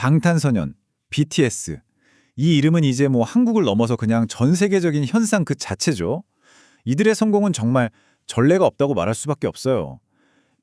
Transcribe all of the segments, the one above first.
방탄소년, BTS. 이 이름은 이제 뭐 한국을 넘어서 그냥 전 세계적인 현상 그 자체죠. 이들의 성공은 정말 전례가 없다고 말할 수밖에 없어요.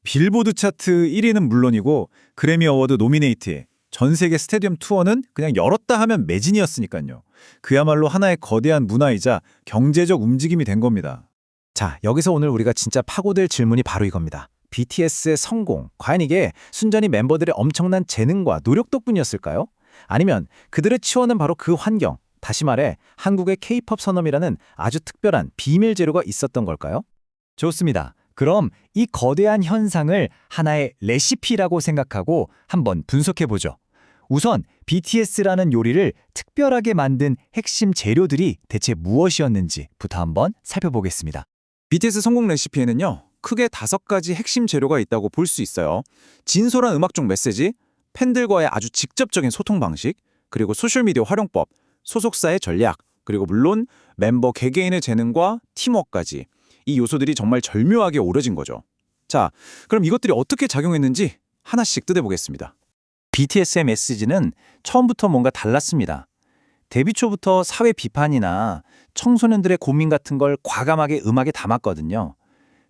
빌보드 차트 1위는 물론이고 그래미 어워드 노미네이트에 전 세계 스테디움 투어는 그냥 열었다 하면 매진이었으니까요. 그야말로 하나의 거대한 문화이자 경제적 움직임이 된 겁니다. 자, 여기서 오늘 우리가 진짜 파고들 질문이 바로 이겁니다. BTS의 성공, 과연 이게 순전히 멤버들의 엄청난 재능과 노력 덕분이었을까요? 아니면 그들을 치워낸 바로 그 환경, 다시 말해 한국의 K-팝 선험이라는 아주 특별한 비밀 재료가 있었던 걸까요? 좋습니다. 그럼 이 거대한 현상을 하나의 레시피라고 생각하고 한번 분석해보죠. 우선 BTS라는 요리를 특별하게 만든 핵심 재료들이 대체 무엇이었는지부터 한번 살펴보겠습니다. BTS 성공 레시피에는요, 크게 5가지 핵심 재료가 있다고 볼 수 있어요. 진솔한 음악적 메시지, 팬들과의 아주 직접적인 소통 방식, 그리고 소셜미디어 활용법, 소속사의 전략, 그리고 물론 멤버 개개인의 재능과 팀워크까지. 이 요소들이 정말 절묘하게 오려진 거죠. 자, 그럼 이것들이 어떻게 작용했는지 하나씩 뜯어보겠습니다. BTS의 메시지는 처음부터 뭔가 달랐습니다. 데뷔 초부터 사회 비판이나 청소년들의 고민 같은 걸 과감하게 음악에 담았거든요.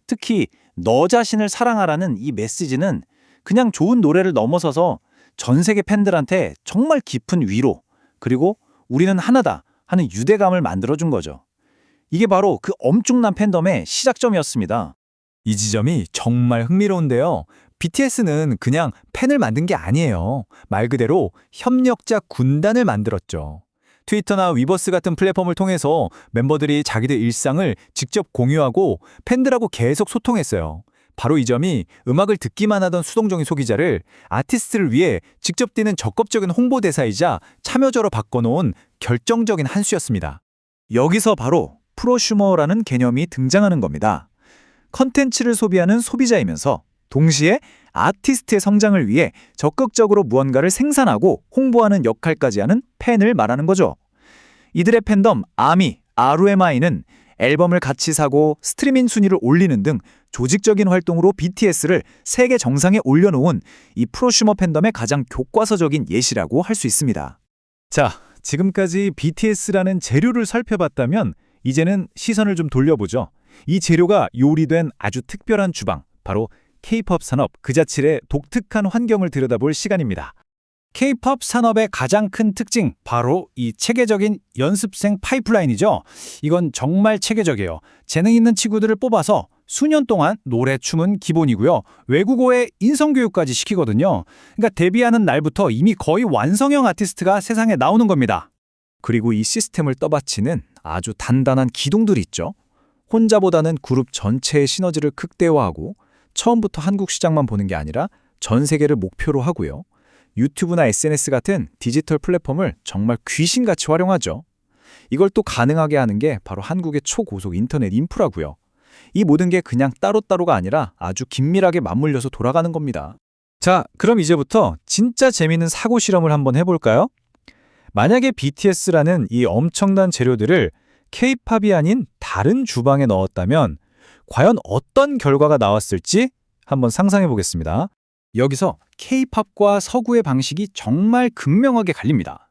특히 너 자신을 사랑하라는 이 메시지는 그냥 좋은 노래를 넘어서서 전 세계 팬들한테 정말 깊은 위로, 그리고 우리는 하나다 하는 유대감을 만들어준 거죠. 이게 바로 그 엄청난 팬덤의 시작점이었습니다. 이 지점이 정말 흥미로운데요. BTS는 그냥 팬을 만든 게 아니에요. 말 그대로 협력자 군단을 만들었죠. 트위터나 위버스 같은 플랫폼을 통해서 멤버들이 자기들 일상을 직접 공유하고 팬들하고 계속 소통했어요. 바로 이 점이 음악을 듣기만 하던 수동적인 소비자를 아티스트를 위해 직접 뛰는 적극적인 홍보대사이자 참여자로 바꿔놓은 결정적인 한 수였습니다. 여기서 바로 프로슈머라는 개념이 등장하는 겁니다. 컨텐츠를 소비하는 소비자이면서 동시에 아티스트의 성장을 위해 적극적으로 무언가를 생산하고 홍보하는 역할까지 하는 팬을 말하는 거죠. 이들의 팬덤 아미, RMI는 앨범을 같이 사고 스트리밍 순위를 올리는 등 조직적인 활동으로 BTS를 세계 정상에 올려놓은 이 프로슈머 팬덤의 가장 교과서적인 예시라고 할 수 있습니다. 자, 지금까지 BTS라는 재료를 살펴봤다면 이제는 시선을 좀 돌려보죠. 이 재료가 요리된 아주 특별한 주방, 바로 K-팝 산업 그 자체의 독특한 환경을 들여다볼 시간입니다. K-팝 산업의 가장 큰 특징, 바로 이 체계적인 연습생 파이프라인이죠. 이건 정말 체계적이에요. 재능 있는 친구들을 뽑아서 수년 동안 노래, 춤은 기본이고요. 외국어에 인성교육까지 시키거든요. 그러니까 데뷔하는 날부터 이미 거의 완성형 아티스트가 세상에 나오는 겁니다. 그리고 이 시스템을 떠받치는 아주 단단한 기둥들이 있죠. 혼자보다는 그룹 전체의 시너지를 극대화하고 처음부터 한국 시장만 보는 게 아니라 전 세계를 목표로 하고요. 유튜브나 SNS 같은 디지털 플랫폼을 정말 귀신같이 활용하죠. 이걸 또 가능하게 하는 게 바로 한국의 초고속 인터넷 인프라고요. 이 모든 게 그냥 따로따로가 아니라 아주 긴밀하게 맞물려서 돌아가는 겁니다. 자, 그럼 이제부터 진짜 재미있는 사고 실험을 한번 해볼까요? 만약에 BTS라는 이 엄청난 재료들을 K-팝이 아닌 다른 주방에 넣었다면 과연 어떤 결과가 나왔을지 한번 상상해 보겠습니다. 여기서 K-팝과 서구의 방식이 정말 극명하게 갈립니다.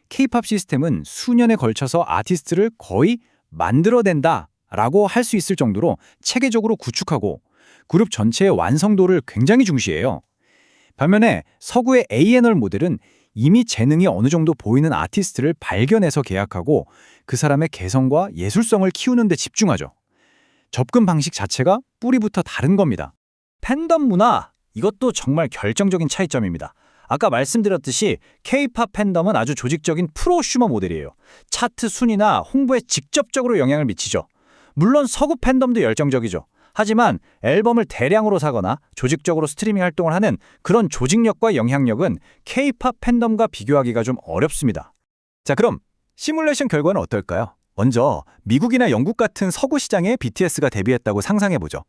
K-팝 시스템은 수년에 걸쳐서 아티스트를 거의 만들어낸다라고 할 수 있을 정도로 체계적으로 구축하고 그룹 전체의 완성도를 굉장히 중시해요. 반면에 서구의 A&R 모델은 이미 재능이 어느 정도 보이는 아티스트를 발견해서 계약하고 그 사람의 개성과 예술성을 키우는 데 집중하죠. 접근 방식 자체가 뿌리부터 다른 겁니다. 팬덤 문화, 이것도 정말 결정적인 차이점입니다. 아까 말씀드렸듯이 K-팝 팬덤은 아주 조직적인 프로슈머 모델이에요. 차트 순위나 홍보에 직접적으로 영향을 미치죠. 물론 서구 팬덤도 열정적이죠. 하지만 앨범을 대량으로 사거나 조직적으로 스트리밍 활동을 하는 그런 조직력과 영향력은 K-팝 팬덤과 비교하기가 좀 어렵습니다. 자, 그럼 시뮬레이션 결과는 어떨까요? 먼저 미국이나 영국 같은 서구 시장에 BTS가 데뷔했다고 상상해보죠.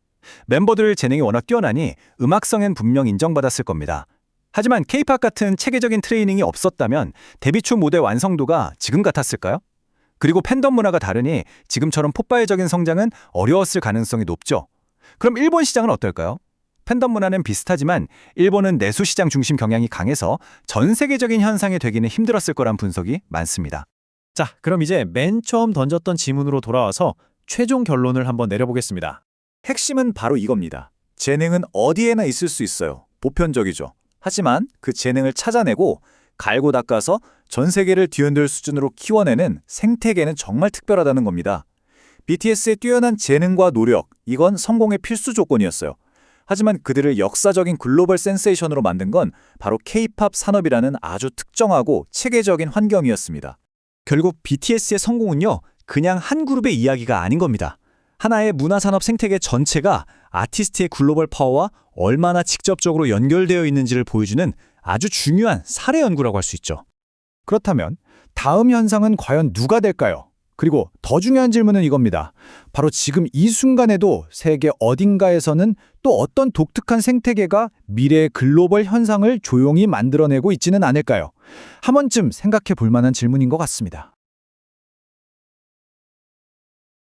멤버들 재능이 워낙 뛰어나니 음악성엔 분명 인정받았을 겁니다. 하지만 K-팝 같은 체계적인 트레이닝이 없었다면 데뷔 초 무대 완성도가 지금 같았을까요? 그리고 팬덤 문화가 다르니 지금처럼 폭발적인 성장은 어려웠을 가능성이 높죠. 그럼 일본 시장은 어떨까요? 팬덤 문화는 비슷하지만 일본은 내수 시장 중심 경향이 강해서 전 세계적인 현상이 되기는 힘들었을 거란 분석이 많습니다. 자, 그럼 이제 맨 처음 던졌던 지문으로 돌아와서 최종 결론을 한번 내려보겠습니다. 핵심은 바로 이겁니다. 재능은 어디에나 있을 수 있어요. 보편적이죠. 하지만 그 재능을 찾아내고 갈고 닦아서 전 세계를 뒤흔들 수준으로 키워내는 생태계는 정말 특별하다는 겁니다. BTS의 뛰어난 재능과 노력, 이건 성공의 필수 조건이었어요. 하지만 그들을 역사적인 글로벌 센세이션으로 만든 건 바로 K-팝 산업이라는 아주 특정하고 체계적인 환경이었습니다. 결국 BTS의 성공은요, 그냥 한 그룹의 이야기가 아닌 겁니다. 하나의 문화산업 생태계 전체가 아티스트의 글로벌 파워와 얼마나 직접적으로 연결되어 있는지를 보여주는 아주 중요한 사례 연구라고 할 수 있죠. 그렇다면 다음 현상은 과연 누가 될까요? 그리고 더 중요한 질문은 이겁니다. 바로 지금 이 순간에도 세계 어딘가에서는 또 어떤 독특한 생태계가 미래의 글로벌 현상을 조용히 만들어내고 있지는 않을까요? 한 번쯤 생각해 볼 만한 질문인 것 같습니다.